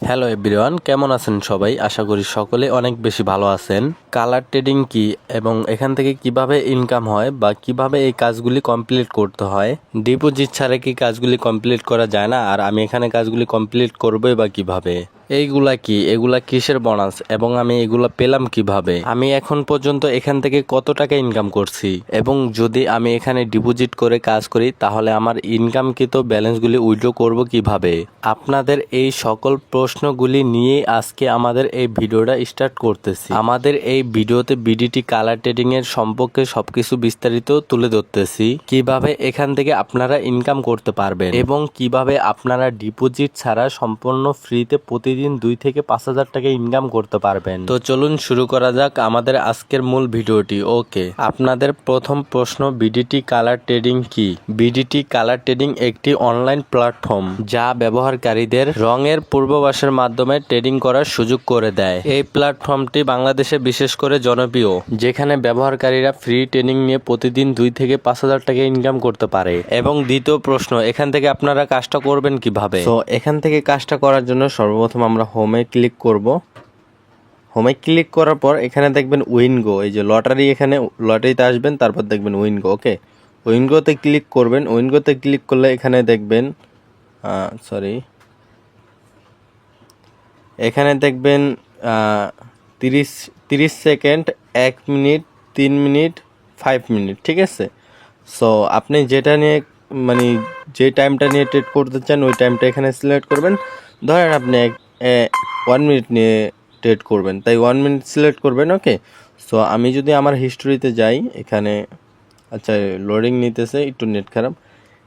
Hello everyone, কেমন আছেন সবাই? আশা করি সকলে অনেক বেশি ভালো আছেন। কালার ট্রেডিং কি এবং এখান থেকে কিভাবে ইনকাম হয় বা কিভাবে এই কাজগুলি কমপ্লিট করতে হয়, ডিপোজিট ছাড়া কি কাজগুলি কমপ্লিট করা যায় না? আর আমি এখানে কাজগুলি কমপ্লিট করবোই বা কিভাবে, এগুলা কিসের বোনাস এবং আমি এগুলা পেলাম কিভাবে, আমি এখন পর্যন্ত এখান থেকে কত টাকা ইনকাম করছি এবং যদি আমি এখানে ডিপোজিট করে কাজ করি তাহলে আমার ইনকামকৃত ব্যালেন্সগুলি উইথড্র করব কিভাবে, আপনাদের এই সকল প্রশ্নগুলি নিয়ে আজকে আমাদের এই ভিডিওটা স্টার্ট করতেছি। আমাদের এই ভিডিওতে বিডিটি কালার ট্রেডিং এর সম্পর্কে সবকিছু বিস্তারিত তুলে ধরতেছি, কিভাবে এখান থেকে আপনারা ইনকাম করতে পারবেন এবং কিভাবে আপনারা ডিপোজিট ছাড়া সম্পূর্ণ ফ্রিতে প্রতিদিন 2 থেকে 5,000 টাকা ইনকাম করতে পারবেন। তো চলুন শুরু করা যাক আমাদের আজকের মূল ভিডিওটি। ওকে, আপনাদের প্রথম প্রশ্ন, বিডিটি কালার ট্রেডিং কি? বিডিটি কালার ট্রেডিং একটি অনলাইন প্ল্যাটফর্ম যা ব্যবহারকারীদের রঙের পূর্বাভাসের মাধ্যমে ট্রেডিং করার সুযোগ করে দেয়। এই প্ল্যাটফর্মটি বাংলাদেশে বিশেষ করে জনপ্রিয়, যেখানে ব্যবহারকারীরা ফ্রি ট্রেনিং নিয়ে প্রতিদিন 2 থেকে 5,000 টাকা ইনকাম করতে পারে। এবং দ্বিতীয় প্রশ্ন, এখান থেকে আপনারা কাজটা করবেন কিভাবে? তো এখান থেকে কাজটা করার জন্য সর্বপ্রথম আমরা হোমে ক্লিক করব। হোমে ক্লিক করার পর এখানে দেখবেন উইনগো, এই যে লটারি, এখানে লটারিতে আসবেন, তারপর দেখবেন উইনগো। ওকে, উইনগোতে ক্লিক করবেন। উইনগোতে ক্লিক করলে এখানে দেখবেন এখানে দেখবেন 30 সেকেন্ড, 1 মিনিট, 3 মিনিট, 5 মিনিট, ঠিক আছে। সো আপনি যেটা নিয়ে মানে যে টাইমটা নিয়ে ট্রেড করতে চান ওই টাইমটা এখানে সিলেক্ট করবেন। ধরেন আপনি 1 মিনিট নিয়ে ট্রেড করবেন, তাই 1 মিনিট সিলেক্ট করবেন। ওকে, সো আমি যদি আমার হিস্টোরিতে যাই, এখানে আচ্ছা লোডিং নিতেছে, একটু নেট খারাপ।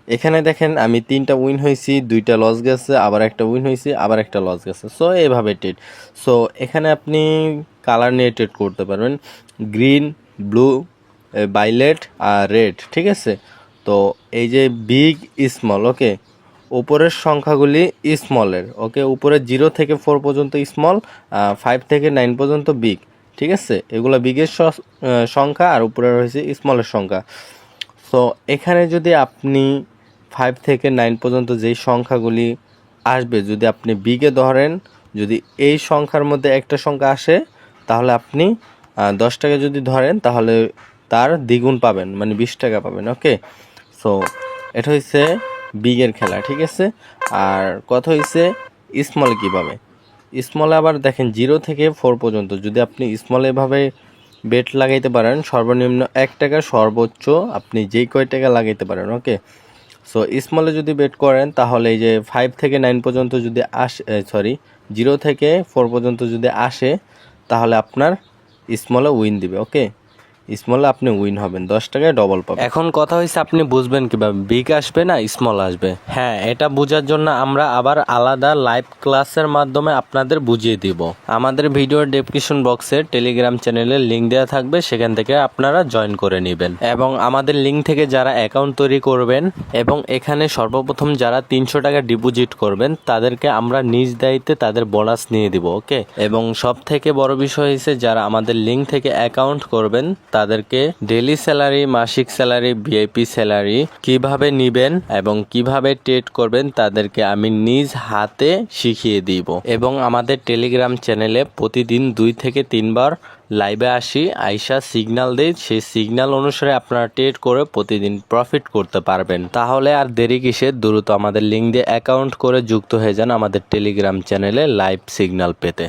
এখানে দেখেন আমি 3টা উইন হয়েছি, 2টা লস গেছে, আবার একটা উইন হয়েছি, আবার একটা লস গেছে। সো এভাবে ট্রেড। সো এখানে আপনি কালার নিয়ে ট্রেড করতে পারবেন, গ্রিন, ব্লু, ভায়োলেট আর রেড, ঠিক আছে। তো এই যে বিগ, স্মল, ওকে, উপরের সংখ্যাগুলি স্মলের, ওকে, উপরে 0 থেকে 4 পর্যন্ত স্মল, 5 থেকে 9 পর্যন্ত বিগ, ঠিক আছে। এগুলো বিগের সংখ্যা আর উপরে রয়েছে স্মলের সংখ্যা। সো এখানে যদি আপনি 5 থেকে 9 পর্যন্ত যেই সংখ্যাগুলি আসবে, যদি আপনি বিগে ধরেন, যদি এই সংখ্যার মধ্যে একটা সংখ্যা আসে তাহলে আপনি 10 টাকা যদি ধরেন তাহলে তার দ্বিগুণ পাবেন, মানে 20 টাকা পাবেন। ওকে, সো এটা হচ্ছে বিগের খেলা, ঠিক আছে। আর কথা হচ্ছে স্মল কিভাবে। স্মলে আবার দেখেন 0 থেকে 4 পর্যন্ত যদি আপনি স্মলে এভাবে বেট লাগাইতে পারেন, সর্বনিম্ন 1 টাকা, সর্বোচ্চ আপনি যেই কয় টাকা লাগাইতে পারেন। ওকে, সো স্মলে যদি বেট করেন তাহলে এই যে 5 থেকে 9 পর্যন্ত যদি আসে, 0 থেকে 4 পর্যন্ত যদি আসে তাহলে আপনার স্মলে উইন দিবে। ওকে, স্মলে আপনি উইন হবেন, 10 টাকায় ডবল পাবেন। এখন কথা হয়েছে আপনি বুঝবেন কিভাবে বিগ আসবে না স্মল আসবে। হ্যাঁ, এটা বোঝার জন্য আমরা আবার আলাদা লাইভ ক্লাসের মাধ্যমে আপনাদের বুঝিয়ে দিব। আমাদের ভিডিওর ডেসক্রিপশন বক্সে টেলিগ্রাম চ্যানেলের লিঙ্ক দেওয়া থাকবে, সেখান থেকে আপনারা জয়েন করে নেবেন। এবং আমাদের লিঙ্ক থেকে যারা অ্যাকাউন্ট তৈরি করবেন এবং এখানে সর্বপ্রথম যারা 300 টাকা ডিপোজিট করবেন তাদেরকে আমরা নিজ দায়িত্বে তাদের বোনাস নিয়ে দিব। ওকে, এবং সব থেকে বড় বিষয় হচ্ছে যারা আমাদের লিঙ্ক থেকে অ্যাকাউন্ট করবেন তাদেরকে ডেইলি স্যালারি, মাসিক স্যালারি, ভিআইপি স্যালারি কিভাবে নিবেন এবং কিভাবে ট্রেড করবেন তাদেরকে আমি নিজ হাতে শিখিয়ে দিব। এবং আমাদের টেলিগ্রাম চ্যানেলে প্রতিদিন 2 থেকে 3 বার লাইভে আসি, আইসা সিগন্যাল দেই, সেই সিগন্যাল অনুসারে আপনারা ট্রেড করে প্রতিদিন প্রফিট করতে পারবেন। তাহলে আর দেরি কিসের, দ্রুত আমাদের লিঙ্ক দিয়ে অ্যাকাউন্ট করে যুক্ত হয়ে যান আমাদের টেলিগ্রাম চ্যানেলে লাইভ সিগন্যাল পেতে।